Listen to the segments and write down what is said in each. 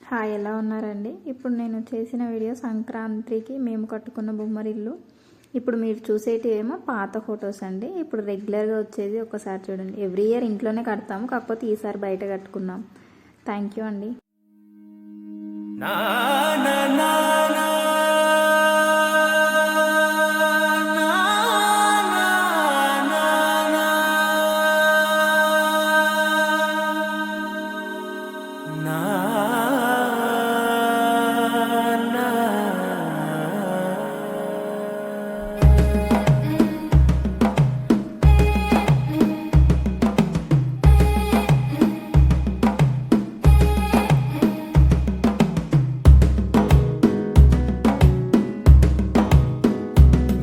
Hi, ఎలా ఉన్నారండి? ఇప్పుడు నేను చేసిన వీడియో సంక్రాంతికి మేము కట్టుకున్న బొమ్మరిల్లు. ఇప్పుడు మీరు చూసేటి ఏమో పాత ఫొటోస్ అండి. ఇప్పుడు రెగ్యులర్గా వచ్చేది ఒకసారి చూడండి. ఎవ్రీ ఇయర్ ఇంట్లోనే కడతాము, కాకపోతే ఈసారి బయట కట్టుకున్నాం. థ్యాంక్ యూ అండి.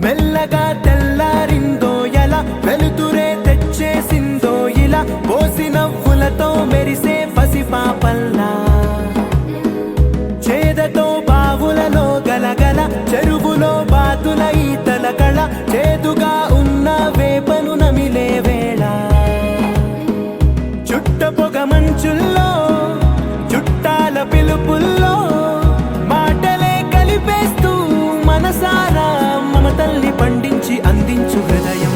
మెల్లగా తెల్లారిందో ఎలా, వెలుతురే తెచ్చేసిందో ఇలా, పోసి నవ్వులతో మెరిసే పసిపాపల్లా, చేదతో బావులలో గలగల, చెరువులో బాతుల ఈతల కళ, చేదుగా ఉన్న వేపను నమిలే వేళ, చుట్ట పొగ మంచుల్లో చుట్టాల పిలుపుల్లో మాటలే కలిపేస్తూ మనసారా తల్లి పండించి అందించు హృదయం.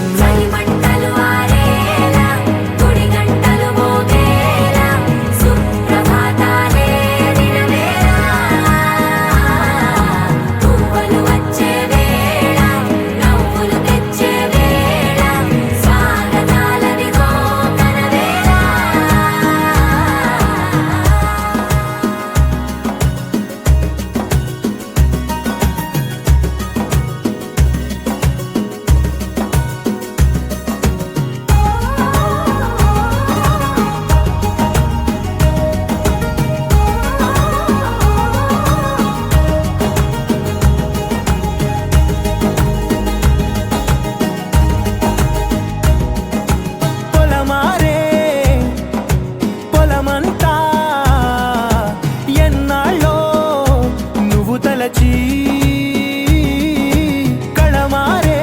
కళమారే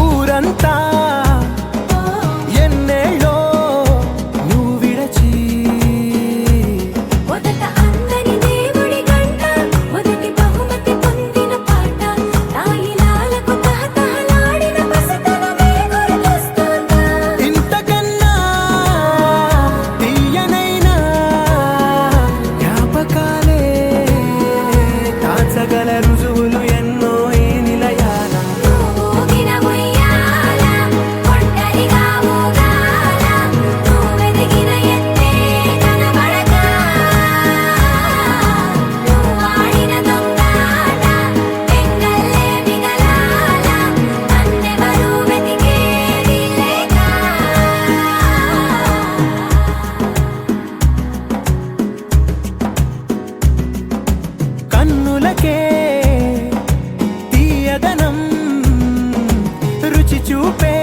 ఊరంతా ఎన్నేళ్ళో నువ్వు విడచి, మొదట అందని దేవుడి గంట, మొదటి బహుమతి పొందిన పాట, తాయిలాలకు తహతహలాడిన పసితనమే గుర్తొస్తుందా? ఇంతకన్నా తీయనైన జ్ఞాపకాలే దాచగల రుజువులు ఎన్నో ఈ నిలయాల. ఊగిన ఉయ్యాల, ఒంటరిగా ఊగాల, నువ్వెదిగిన ఎత్తే కనబడక, నువ్వాడిన దొంగాట ఎంగల్లే మిగలాల, నన్నెవరూ వెతికేది లేక. కన్నులకే తీయదనం రుచి చూపే